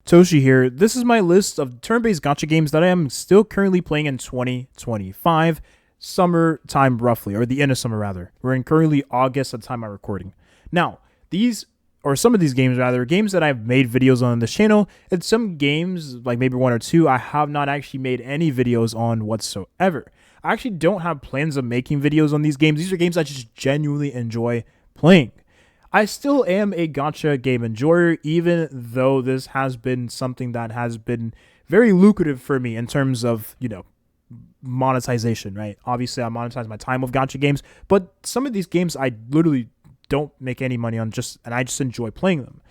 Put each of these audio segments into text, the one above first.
Toshi here. This is my list of turn-based gacha games that I am still currently playing in 2025, summertime roughly, or the end of summer rather. We're in currently August at the time I'm recording. Now, some of these games rather, are games that I've made videos on this channel, and some games, like maybe one or two, I have not actually made any videos on whatsoever. I actually don't have plans of making videos on these games. These are games I just genuinely enjoy playing. I still am a gacha game enjoyer, even though this has been something that has been very lucrative for me in terms of, monetization, right? Obviously, I monetize my time with gacha games, but some of these games I literally don't make any money on, and I just enjoy playing them.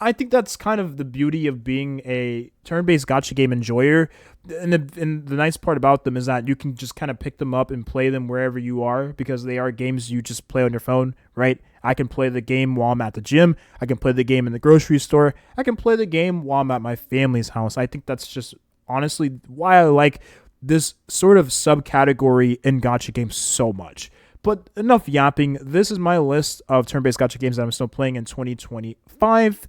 I think that's kind of the beauty of being a turn-based gacha game enjoyer. And the nice part about them is that you can just kind of pick them up and play them wherever you are, because they are games you just play on your phone, right? I can play the game while I'm at the gym. I can play the game in the grocery store. I can play the game while I'm at my family's house. I think that's just honestly why I like this sort of subcategory in gacha games so much. But enough yapping. This is my list of turn-based gacha games that I'm still playing in 2025.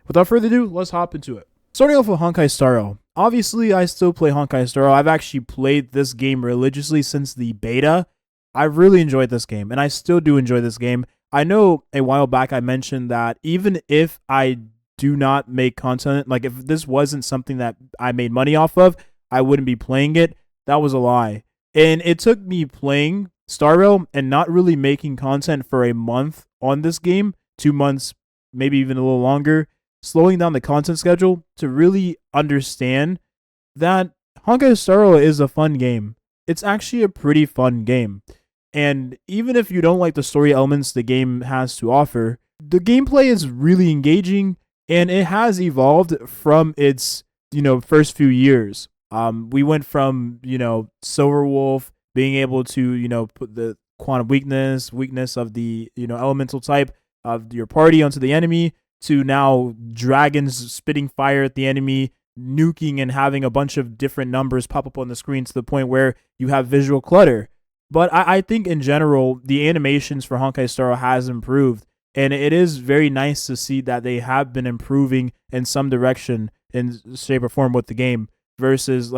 Without further ado, let's hop into it. Starting off with Honkai Star Rail. Obviously, I still play Honkai Star Rail. I've actually played this game religiously since the beta. I've really enjoyed this game, and I still do enjoy this game. I know a while back I mentioned that even if I do not make content, like if this wasn't something that I made money off of, I wouldn't be playing it. That was a lie. And it took me playing Star Rail and not really making content for a month on this game, 2 months, maybe even a little longer, slowing down the content schedule to really understand that Honkai Star Rail is a fun game. It's actually a pretty fun game. And even if you don't like the story elements the game has to offer, the gameplay is really engaging, and it has evolved from its, first few years. We went from, Silver Wolf being able to, put the quantum weakness of the, elemental type of your party onto the enemy, to now dragons spitting fire at the enemy, nuking and having a bunch of different numbers pop up on the screen to the point where you have visual clutter. But I think in general, the animations for Honkai Star Rail has improved, and it is very nice to see that they have been improving in some direction, in shape or form, with the game, versus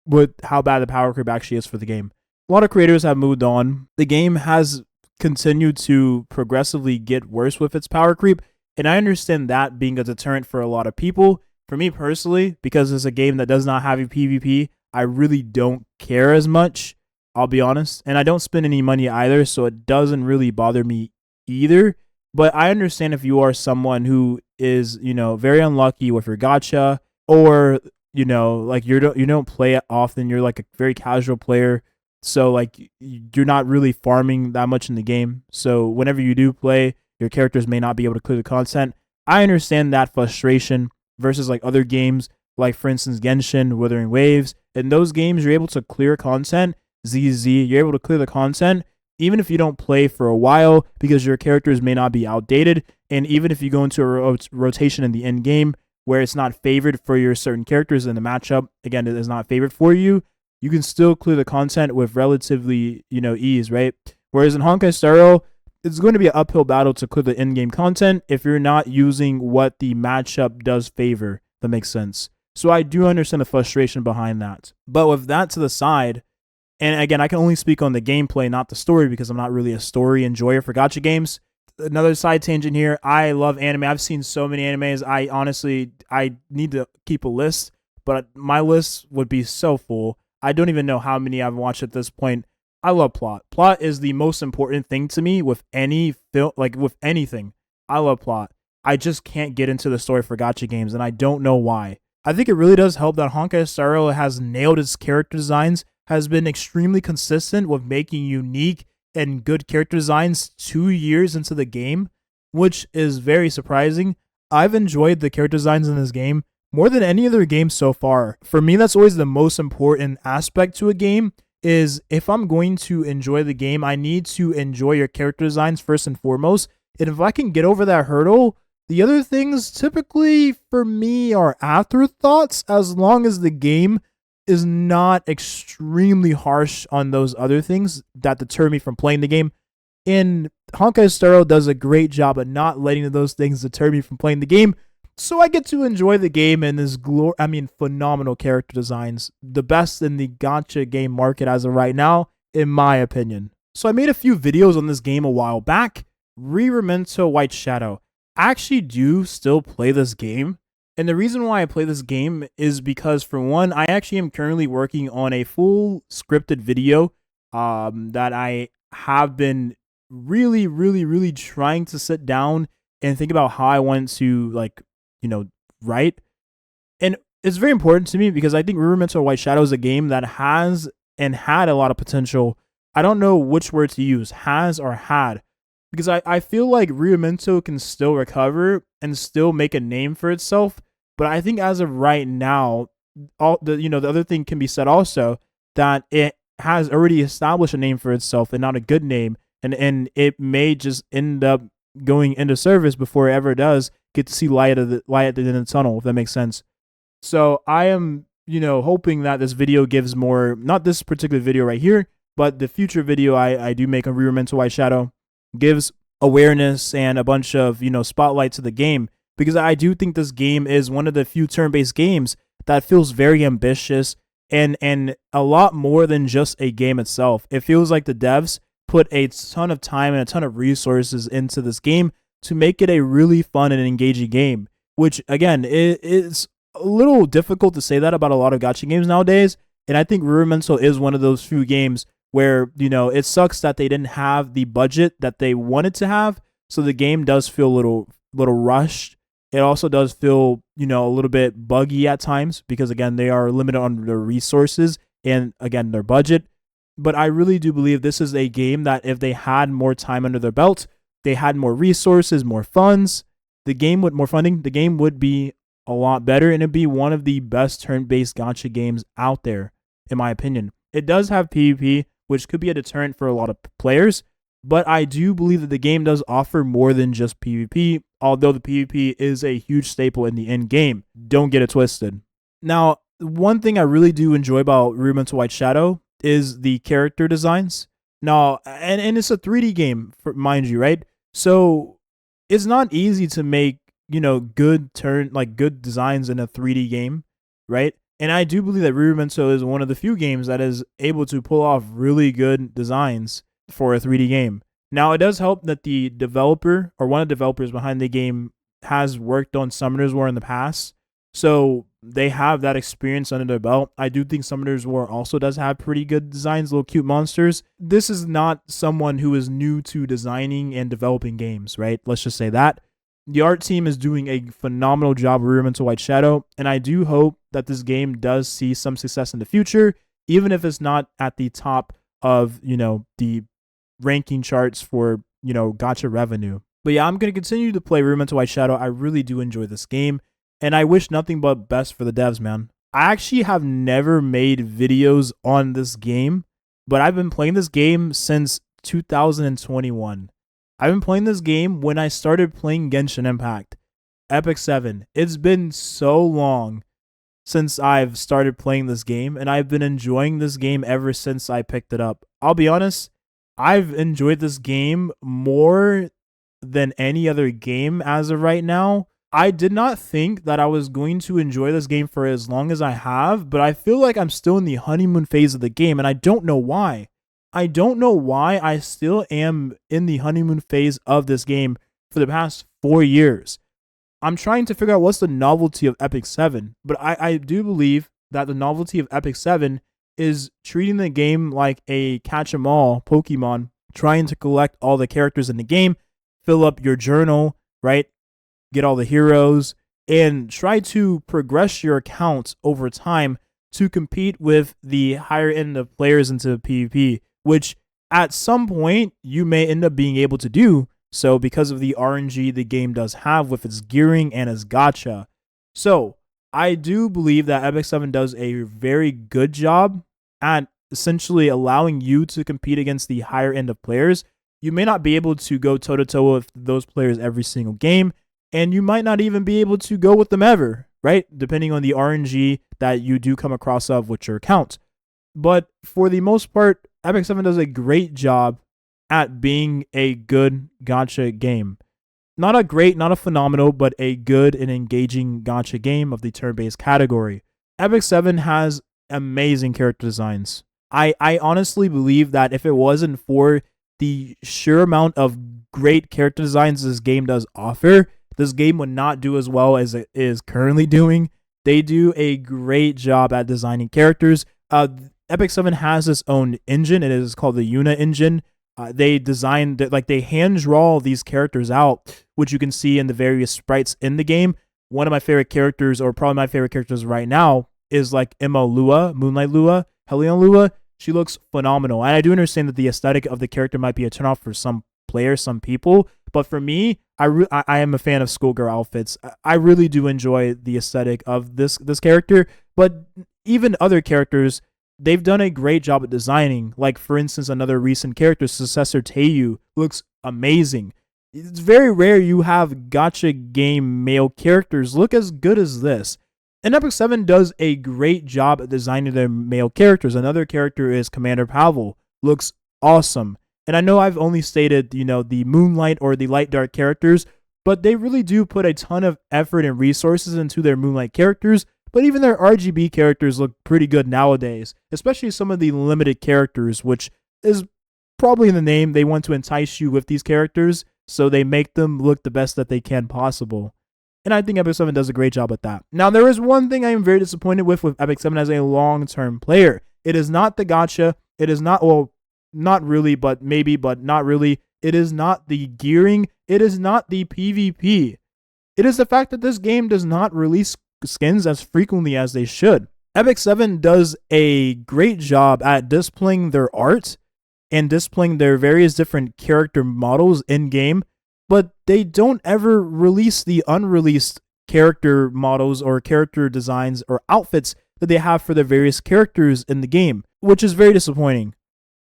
with how bad the power creep actually is for the game. A lot of creators have moved on. The game has continued to progressively get worse with its power creep, and I understand that being a deterrent for a lot of people. For me personally, because it's a game that does not have a PvP, I really don't care as much, I'll be honest. And I don't spend any money either, so it doesn't really bother me either. But I understand if you are someone who is, very unlucky with your gacha, or, you don't play it often, you're like a very casual player, so like you're not really farming that much in the game. So whenever you do play, your characters may not be able to clear the content. I understand that frustration versus like other games, like for instance Genshin, Wuthering Waves. In those games, you're able to clear content. ZZ, you're able to clear the content even if you don't play for a while, because your characters may not be outdated. And even if you go into a rotation in the end game where it's not favored for your certain characters in the matchup, again, it is not favored for you, you can still clear the content with relatively, ease, right? Whereas in Honkai Star Rail, it's going to be an uphill battle to clear the in-game content if you're not using what the matchup does favor. That makes sense. So I do understand the frustration behind that. But with that to the side, and again, I can only speak on the gameplay, not the story, because I'm not really a story enjoyer for gacha games. Another side tangent here. I love anime. I've seen so many animes. I need to keep a list, but my list would be so full. I don't even know how many I've watched at this point. I love plot. Plot is the most important thing to me with any film, like with anything. I love plot. I just can't get into the story for gacha games, and I don't know why. I think it really does help that Honkai Star Rail has nailed its character designs, has been extremely consistent with making unique and good character designs 2 years into the game, which is very surprising. I've enjoyed the character designs in this game more than any other game so far. For me, that's always the most important aspect to a game, is if I'm going to enjoy the game, I need to enjoy your character designs first and foremost. And if I can get over that hurdle, the other things typically for me are afterthoughts, as long as the game is not extremely harsh on those other things that deter me from playing the game. And Honkai Star Rail does a great job of not letting those things deter me from playing the game. So I get to enjoy the game and this phenomenal character designs, the best in the gacha game market as of right now, in my opinion. So I made a few videos on this game a while back. Rememento White Shadow. I actually do still play this game. And the reason why I play this game is because, for one, I actually am currently working on a full scripted video that I have been really trying to sit down and think about how I want to, like, write. And it's very important to me because I think Rememento White Shadow is a game that has and had a lot of potential. I don't know which word to use, has or had, because I feel like Rememento can still recover and still make a name for itself. But I think as of right now, the other thing can be said also, that it has already established a name for itself and not a good name, and it may just end up going into service before it ever does get to see light at the end of the tunnel, if that makes sense. So I am, hoping that this video gives more, not this particular video right here, but the future video I do make on Rememento White Shadow gives awareness and a bunch of, spotlight to the game, because I do think this game is one of the few turn-based games that feels very ambitious and a lot more than just a game itself. It feels like the devs put a ton of time and a ton of resources into this game to make it a really fun and engaging game, which, again, is a little difficult to say that about a lot of gacha games nowadays. And I think Rememento is one of those few games where, it sucks that they didn't have the budget that they wanted to have. So the game does feel a little rushed. It also does feel, a little bit buggy at times because, again, they are limited on their resources and, again, their budget. But I really do believe this is a game that if they had more time under their belt, they had more resources, more funds, the game would be a lot better, and it'd be one of the best turn-based gacha games out there, in my opinion. It does have PvP, which could be a deterrent for a lot of players, but I do believe that the game does offer more than just PvP, although the PvP is a huge staple in the end game. Don't get it twisted. Now, one thing I really do enjoy about Rememento White Shadow is the character designs. Now, and it's a 3D game, mind you, right? So it's not easy to make, good designs in a 3D game, right? And I do believe that Rememento is one of the few games that is able to pull off really good designs for a 3D game. Now, it does help that the developer, or one of the developers behind the game, has worked on Summoner's War in the past. So they have that experience under their belt. I do think Summoner's War also does have pretty good designs, little cute monsters. This is not someone who is new to designing and developing games, right? Let's just say that. The art team is doing a phenomenal job with Rememento White Shadow, and I do hope that this game does see some success in the future, even if it's not at the top of, the ranking charts for, gacha revenue. But yeah, I'm going to continue to play Rememento White Shadow. I really do enjoy this game, and I wish nothing but best for the devs, man. I actually have never made videos on this game, but I've been playing this game since 2021. I've been playing this game when I started playing Genshin Impact, Epic 7. It's been so long since I've started playing this game, and I've been enjoying this game ever since I picked it up. I'll be honest, I've enjoyed this game more than any other game as of right now. I did not think that I was going to enjoy this game for as long as I have, but I feel like I'm still in the honeymoon phase of the game, and I don't know why. I don't know why I still am in the honeymoon phase of this game for the past 4 years. I'm trying to figure out what's the novelty of Epic 7, but I do believe that the novelty of Epic 7 is treating the game like a catch-em-all Pokemon, trying to collect all the characters in the game, fill up your journal, right? Get all the heroes, and try to progress your account over time to compete with the higher end of players into PvP, which at some point you may end up being able to do so because of the RNG the game does have with its gearing and its gacha. So I do believe that Epic 7 does a very good job at essentially allowing you to compete against the higher end of players. You may not be able to go toe-to-toe with those players every single game, and you might not even be able to go with them ever, right? Depending on the RNG that you do come across of with your account. But for the most part, Epic 7 does a great job at being a good gacha game. Not a great, not a phenomenal, but a good and engaging gacha game of the turn-based category. Epic 7 has amazing character designs. I honestly believe that if it wasn't for the sheer amount of great character designs this game does offer, this game would not do as well as it is currently doing. They do a great job at designing characters. Epic 7 has its own engine. It is called the Una engine. They designed, like, they hand draw these characters out, which you can see in the various sprites in the game. One of my favorite characters, or probably my favorite characters right now, is like Emma Lua, Moonlight Lua, Helion Lua. She looks phenomenal. And I do understand that the aesthetic of the character might be a turnoff for some players, some people. But for me, I am a fan of schoolgirl outfits. I really do enjoy the aesthetic of this character. But even other characters, they've done a great job at designing. Like, for instance, another recent character, Successor Teiyu, looks amazing. It's very rare you have gacha game male characters look as good as this. And Epic 7 does a great job at designing their male characters. Another character is Commander Pavel. Looks awesome. And I know I've only stated, the Moonlight or the Light Dark characters, but they really do put a ton of effort and resources into their Moonlight characters. But even their RGB characters look pretty good nowadays, especially some of the limited characters, which is probably in the name. They want to entice you with these characters, so they make them look the best that they can possible. And I think Epic 7 does a great job at that. Now, there is one thing I am very disappointed with Epic 7 as a long-term player. It is not the gacha. It is not, well, not really, but maybe, but not really. It is not the gearing. It is not the PvP. It is the fact that this game does not release skins as frequently as they should. Epic 7 does a great job at displaying their art and displaying their various different character models in-game, but they don't ever release the unreleased character models or character designs or outfits that they have for the various characters in the game, which is very disappointing.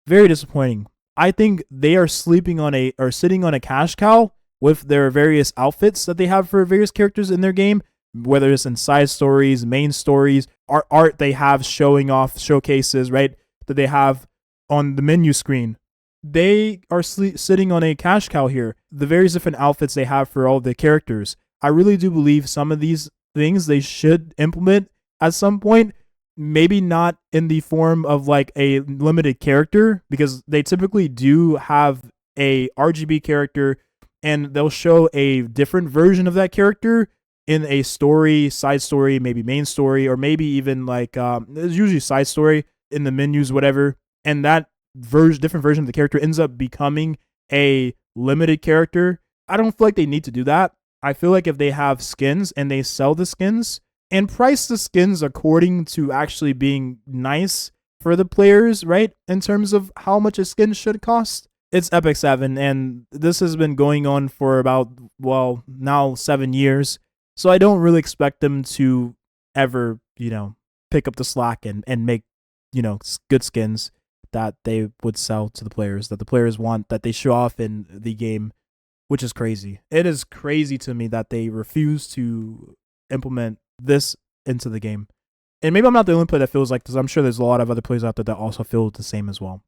Very disappointing. I think they are sitting on a cash cow with their various outfits that they have for various characters in their game, whether it's in side stories, main stories, art they have showing off showcases, right, that they have on the menu screen. They are sitting on a cash cow here. The various different outfits they have for all the characters. I really do believe some of these things they should implement at some point. Maybe not in the form of like a limited character, because they typically do have a RGB character and they'll show a different version of that character in a story, side story, maybe main story, or maybe even like it's usually side story in the menus, whatever. And that different version of the character ends up becoming a limited character. I don't feel like they need to do that. I feel like if they have skins and they sell the skins and price the skins according to actually being nice for the players, right, in terms of how much a skin should cost, it's Epic 7. And this has been going on for about, well, now 7 years. So I don't really expect them to ever, pick up the slack and make, good skins that they would sell to the players, that the players want, that they show off in the game, which is crazy. It is crazy to me that they refuse to implement this into the game. And maybe I'm not the only player that feels like this. I'm sure there's a lot of other players out there that also feel the same as well.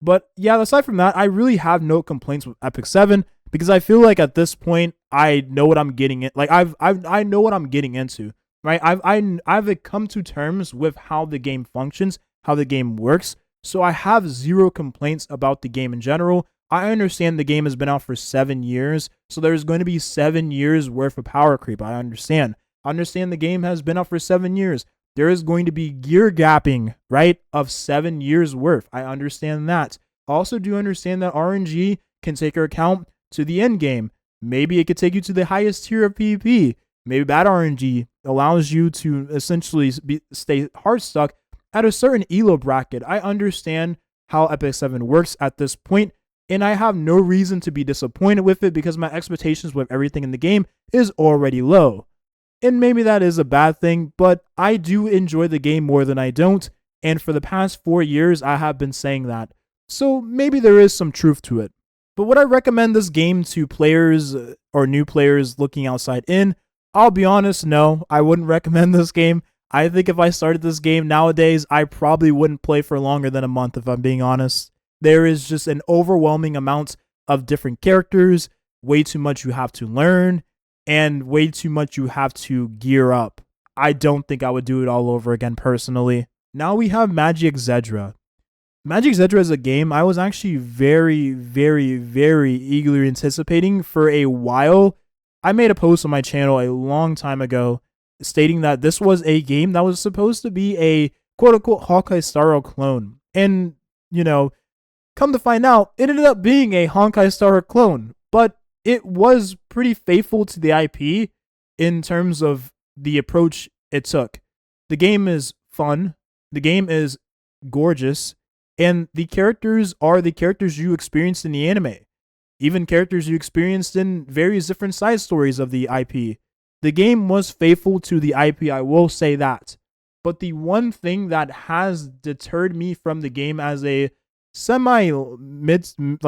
But yeah, aside from that, I really have no complaints with Epic 7 because I feel like at this point I know what I'm getting in. Like I know what I'm getting into, right? I've come to terms with how the game functions, how the game works. So I have zero complaints about the game in general. I understand the game has been out for 7 years, so there's going to be 7 years worth of power creep. I understand. I understand the game has been out for 7 years. There is going to be gear gapping, right, of 7 years worth. I understand that. I also do understand that RNG can take your account to the end game. Maybe it could take you to the highest tier of PvP. Maybe bad RNG allows you to essentially stay hard stuck at a certain elo bracket. I understand how Epic 7 works at this point, and I have no reason to be disappointed with it because my expectations with everything in the game is already low. And maybe that is a bad thing, but I do enjoy the game more than I don't, and for the past 4 years, I have been saying that. So maybe there is some truth to it. But would I recommend this game to players or new players looking outside in? I'll be honest, no, I wouldn't recommend this game. I think if I started this game nowadays, I probably wouldn't play for longer than a month, if I'm being honest. There is just an overwhelming amount of different characters, way too much you have to learn, and way too much you have to gear up. I don't think I would do it all over again personally. Now we have Magic Exedra. Magic Exedra is a game I was actually very, very, very eagerly anticipating for a while. I made a post on my channel a long time ago stating that this was a game that was supposed to be a quote-unquote Honkai Star Rail clone. And, come to find out, it ended up being a Honkai Star Rail clone. But it was pretty faithful to the IP in terms of the approach it took. The game is fun. The game is gorgeous. And the characters are the characters you experienced in the anime. Even characters you experienced in various different side stories of the IP. The game was faithful to the IP, I will say that. But the one thing that has deterred me from the game as a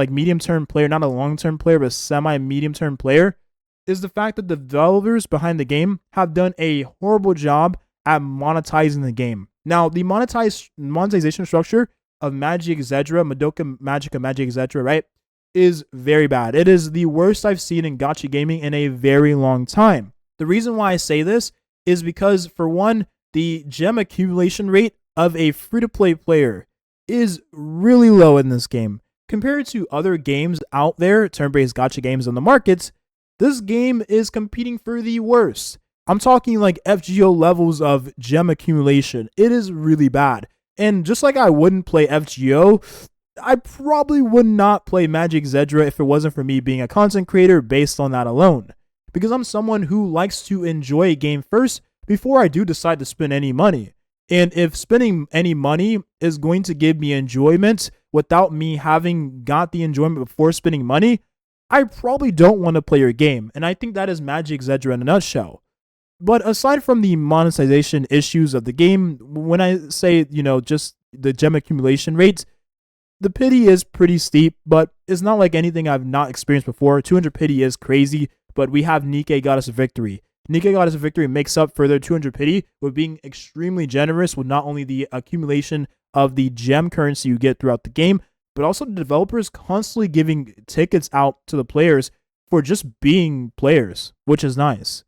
medium-term player, not a long-term player, but semi-medium-term player, is the fact that the developers behind the game have done a horrible job at monetizing the game. Now, the monetization structure of Magic Exedra, Madoka Magica Magic Exedra, right, is very bad. It is the worst I've seen in gacha gaming in a very long time. The reason why I say this is because, for one, the gem accumulation rate of a free-to-play player is really low in this game. Compared to other games out there, turn-based gacha games on the markets, this game is competing for the worst. I'm talking like FGO levels of gem accumulation. It is really bad. And just like I wouldn't play FGO, I probably would not play Magic Exedra if it wasn't for me being a content creator based on that alone. Because I'm someone who likes to enjoy a game first before I do decide to spend any money. And if spending any money is going to give me enjoyment without me having got the enjoyment before spending money, I probably don't want to play your game. And I think that is Magic Exedra in a nutshell. But aside from the monetization issues of the game, when I say, just the gem accumulation rates, the pity is pretty steep, but it's not like anything I've not experienced before. 200 pity is crazy, but we have Nikkei Goddess of Victory. Nikkei Goddess of Victory makes up for their 200 pity with being extremely generous with not only the accumulation of the gem currency you get throughout the game, but also the developers constantly giving tickets out to the players for just being players, which is nice.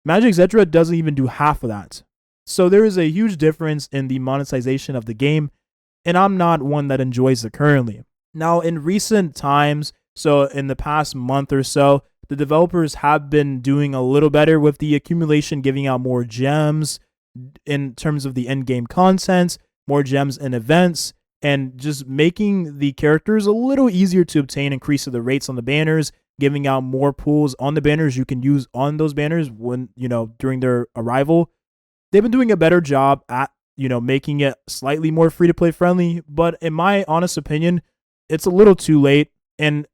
Magic Exedra doesn't even do half of that. So there is a huge difference in the monetization of the game, and I'm not one that enjoys it currently. Now, in recent times, so in the past month or so, the developers have been doing a little better with the accumulation, giving out more gems in terms of the end-game content, more gems in events, and just making the characters a little easier to obtain, increasing the rates on the banners, giving out more pools on the banners you can use on those banners when, during their arrival. They've been doing a better job at, making it slightly more free-to-play friendly, but in my honest opinion, it's a little too late, and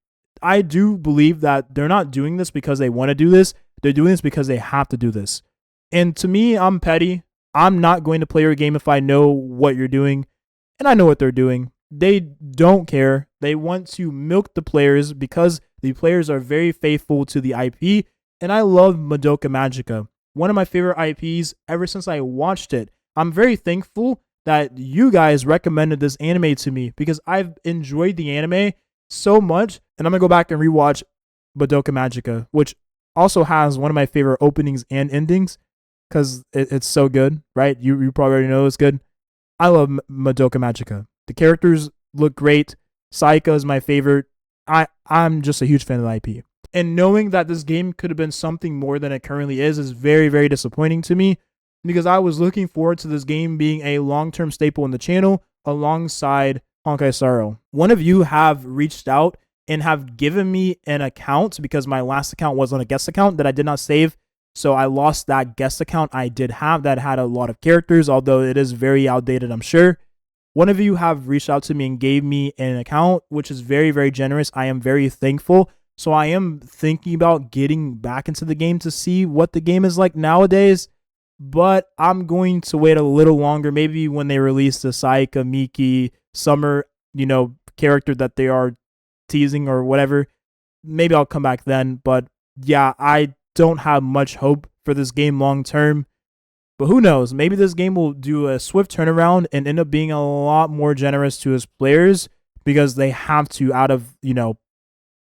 I do believe that they're not doing this because they want to do this. They're doing this because they have to do this. And to me, I'm petty. I'm not going to play your game if I know what you're doing, and I know what they're doing. They don't care. They want to milk the players because the players are very faithful to the IP, and I love Madoka Magica. One of my favorite IPs ever since I watched it. I'm very thankful that you guys recommended this anime to me because I've enjoyed the anime so much, and I'm going to go back and rewatch Madoka Magica, which also has one of my favorite openings and endings because it's so good, right? You probably already know it's good. I love Madoka Magica. The characters look great. Saika is my favorite. I'm just a huge fan of the IP. And knowing that this game could have been something more than it currently is very, very disappointing to me because I was looking forward to this game being a long-term staple in the channel alongside Honkai Star Rail. One of you have reached out and have given me an account because my last account was on a guest account that I did not save. So I lost that guest account I did have that had a lot of characters, although it is very outdated, I'm sure. One of you have reached out to me and gave me an account, which is very, very generous. I am very thankful. So I am thinking about getting back into the game to see what the game is like nowadays. But I'm going to wait a little longer, maybe when they release the Saika, Miki, Summer, character that they are teasing or whatever. Maybe I'll come back then. But yeah, I don't have much hope for this game long term. But who knows? Maybe this game will do a swift turnaround and end up being a lot more generous to its players because they have to out of,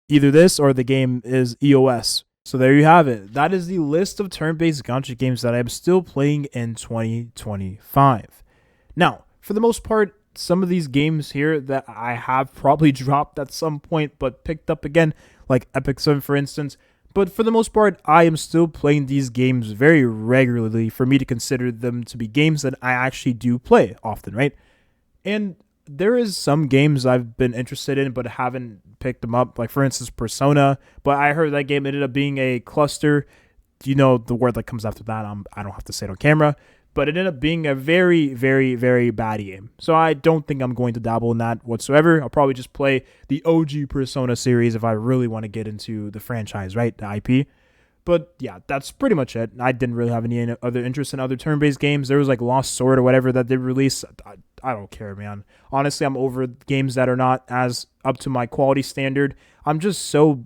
Either this or the game is EOS. So there you have it. That is the list of turn-based gacha games that I'm still playing in 2025. Now, for the most part, some of these games here that I have probably dropped at some point but picked up again, like Epic 7 for instance. But for the most part, I am still playing these games very regularly for me to consider them to be games that I actually do play often, right? And there is some games I've been interested in but haven't picked them up, like for instance Persona, but I heard that game ended up being a cluster. You know the word that comes after that. I don't have to say it on camera, but it ended up being a very, very, very bad game. So I don't think I'm going to dabble in that whatsoever. I'll probably just play the OG Persona series if I really want to get into the franchise, right? The IP. But yeah, that's pretty much it. I didn't really have any other interest in other turn-based games. There was like Lost Sword or whatever that they released. I don't care, man. Honestly, I'm over games that are not as up to my quality standard. I'm just so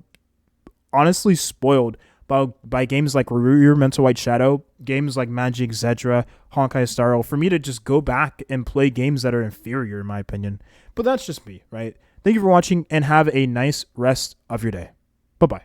honestly spoiled by games like Rememento White Shadow, games like Magia, exedra, Honkai Star Rail, for me to just go back and play games that are inferior in my opinion. But that's just me, right? Thank you for watching and have a nice rest of your day. Bye-bye.